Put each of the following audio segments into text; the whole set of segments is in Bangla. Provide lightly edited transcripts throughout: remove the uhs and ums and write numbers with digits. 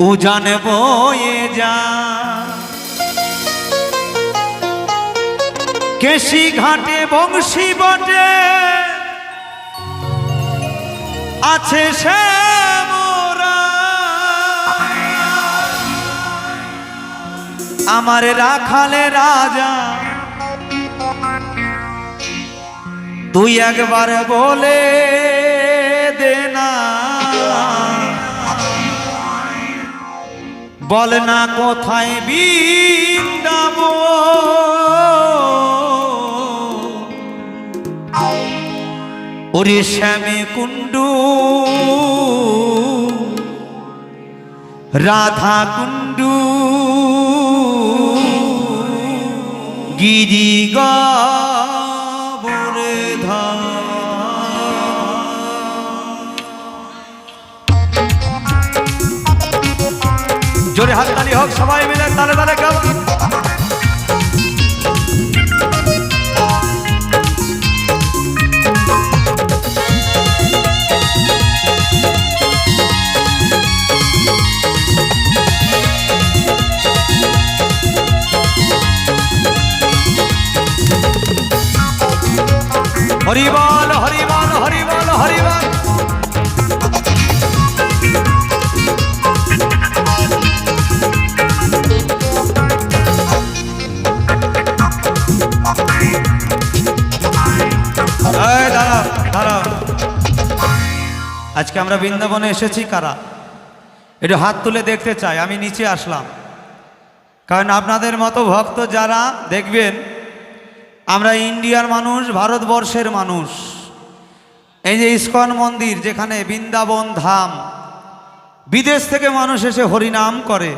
উজান বয়ে যা কেশি ঘাটে বংশী বটে আছে সে মোরা আমার রাখালে রাজা তুই একবার বলে দে না বল না কোথায় বৃন্দাবন ওরে শ্যামে কুণ্ডু রাধা কুণ্ডু গিরি গবরে ধাম জোরে হাততালি হোক সবাই মিলে তালে তালে গাও হরি বল হরি বল হরি বল হরি বল আজকে আমরা বৃন্দাবনে এসেছি কারা একটু হাত তুলে দেখতে চাই আমি নিচে আসলাম কারণ আপনাদের মতো ভক্ত যারা দেখবেন আমরা ইন্ডিয়ার মানুষ ভারতবর্ষের মানুষ এই যে ইস্কন মন্দির যেখানে বৃন্দাবন ধাম বিদেশ থেকে মানুষ এসে হরিনাম করে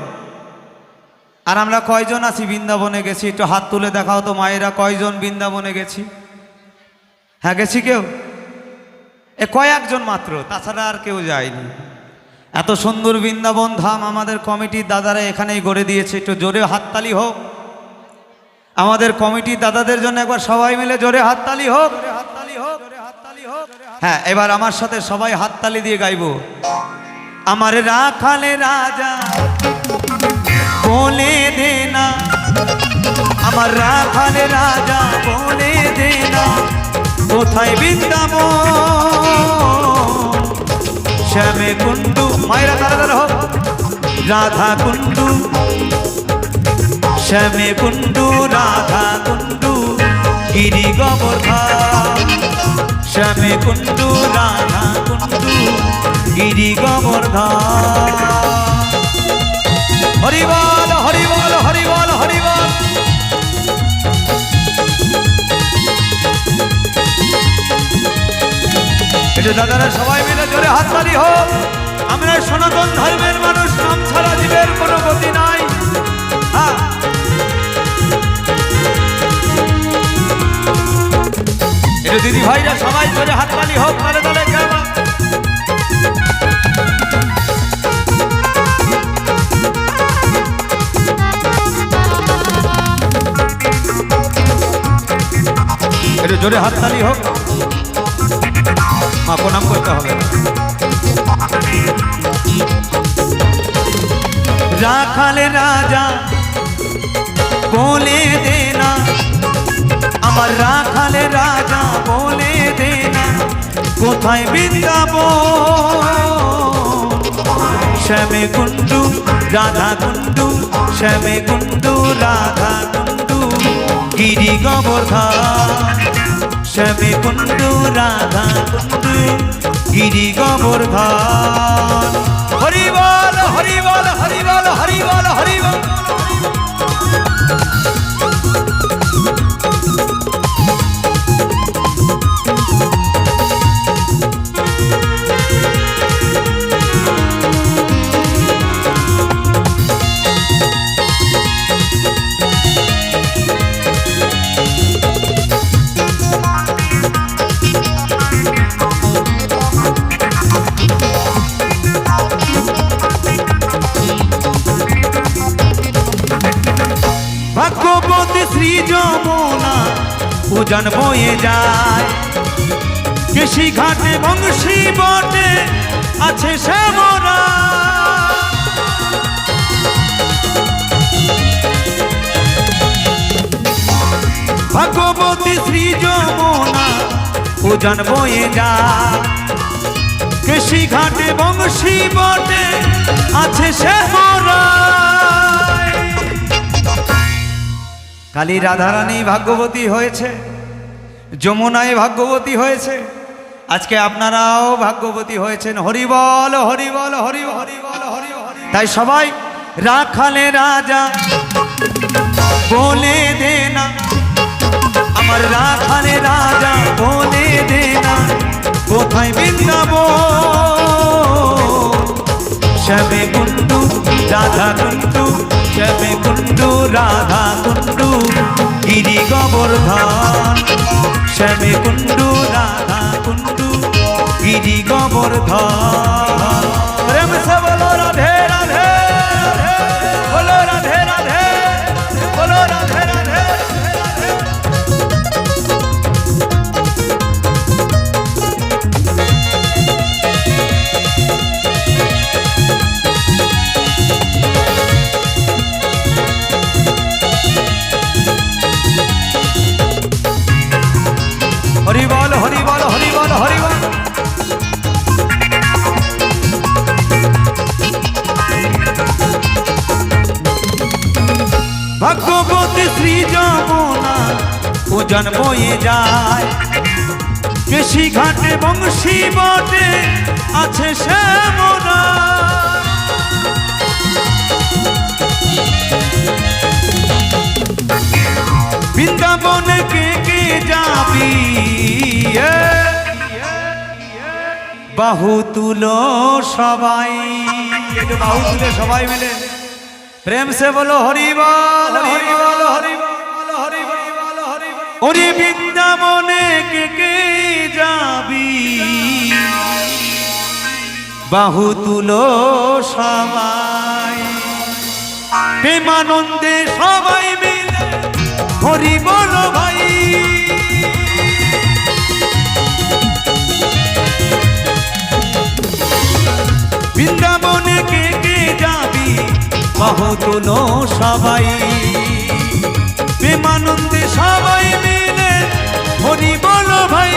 আর আমরা কয়জন আছি বৃন্দাবনে গেছি একটু হাত তুলে দেখাও তো মায়েরা কয়জন বৃন্দাবনে গেছি হ্যাঁ গেছি কেউ কয়েকজন মাত্র তাছাড়া আর কেউ যায়নি এত সুন্দর বৃন্দাবন ধাম আমাদের কমিটির দাদারা এখানেই গড়ে দিয়েছে একটু জোরে হাততালি হোক আমাদের কমিটির দাদাদের জন্য একবার সবাই মিলে জোরে হাততালি হোক হ্যাঁ এবার আমার সাথে সবাই হাততালি দিয়ে গাইব আমার রাখালে রাজা বলে দে না আমার রাখালে রাজা বলে দে না কোথায় বৃন্দাবন শ্যামে কুণ্ডু মায়েরা তারা তারা হোক রাধা কুণ্ডু শ্যামে কুণ্ডু রাধা কুণ্ডু গিরি গোবর্ধন শ্যামে কুণ্ডু রাধা কুণ্ডু গিরি গোবর্ধন হরি বল হরি বল হরি বল হরি বল এটা দাদারা সবাই মিলে জোরে হাততালি হোক আমরা সনাতন ধর্মের মানুষ নাম ছাড়া জীবের কোনো গতি নাই হ্যাঁ এটা দিদি ভাইরা সবাই জোরে হাততালি হোক তালে তালে কেমন এটা জোরে হাততালি হোক প্রণাম করতে হবে রাখালে রাজা বলে দে না আমার রাখালে রাজা বলে দে না কোথায় বৃন্দাবন শ্যামে কুণ্ডু রাধা কুণ্ডু শ্যামে কুণ্ডু রাধা কুণ্ডু গিরি গোবর্ধন শ্যামে কুণ্ডু রাধা কুণ্ডু গিরি গোবর্ধন হরি বল হরি বল হরি বল হরি বল হরি বল শ্রী যমুনা উজান বয়ে যায় কেশি ঘাটে বংশী বটে আছে শ্যামরা উজান বয়ে যায়। কেশি ঘাটে বংশী বটে আছে শ্যামরায়। কালী রাধারানী ভাগ্যবতী হয়েছে, যমুনায় ভাগ্যবতী হয়েছে, আজকে আপনারাও ভাগ্যবতী হয়েছেন। হরি বল হরি বল হরি হরি বল হরি হরি। তাই সবাই রাখালে রাজা বলে দে না, আমার রাখালে রাজা বলে দে না, কোথায় বৃন্দাবন। শ্যামে কুণ্ডু রাধা কুণ্ডু, শ্যামে কুণ্ডু রাধা কুণ্ডু, গিরি গোবর্ধন। শ্যামে কুণ্ডু রাধা কুণ্ডু, গিরি গোবর্ধন। প্রেম সে বলো রাধে রাধে, বলো রাধে রাধে, বলো রাধে রাধে। হরি বল হরি বল হরি বল হরি বল। ভাগ্যবতী শ্রী যমুনা উজান বয়ে যায়। কেশি ঘাটে বংশী বটে আছে শ্যামরায়। বৃন্দাবনে কে কে যাবি, বাহু তুলো সবাই, একটু বাহু তুলে সবাই মিলে প্রেম সে বলো হরি বল হরি বল হরি বল হরি বল হরি বল। ওরে বৃন্দাবনে কে কে যাবি, বাহু তুলো সবাই, প্রেমানন্দে সবাই মিলে হরি বলো ভাই। বৃন্দাবনে কে কে যাবি, বাহু তুলো সবাই, প্রেমানন্দে সবাই মিলে হরি বলো ভাই।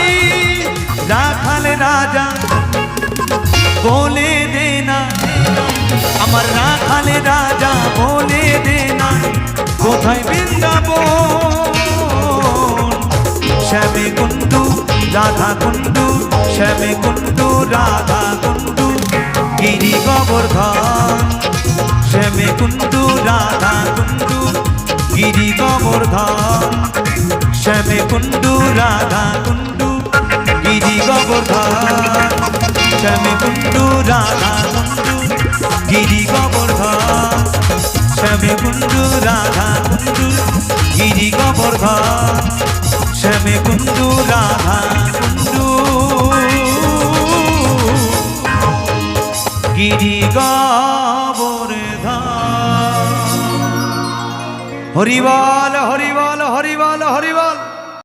রাখালে রাজা বলে দে না, আমার রাখালে রাজা বলে দে না, কোথায় বৃন্দাবন। শ্যামে কুণ্ডু রাধা কুণ্ডু, শ্যামে কুণ্ডু রাধা কুণ্ডু, গিরি গোবর্ধন। শ্যামে কুণ্ডু রাধা কুণ্ডু, গিরি গোবর্ধন। শ্যামে কুণ্ডু রাধা কুণ্ডু, গিরি গোবর্ধন। শ্যামে কুণ্ডু রাধা কুণ্ডু, গিরি গোবর্ধন। শ্যামে কুণ্ডু রাধা কুণ্ডু, গিরি গোবর্ধন। শ্যামে কুণ্ডু রাধা কুণ্ডু, গিরি গোবর্ধন। হরি বল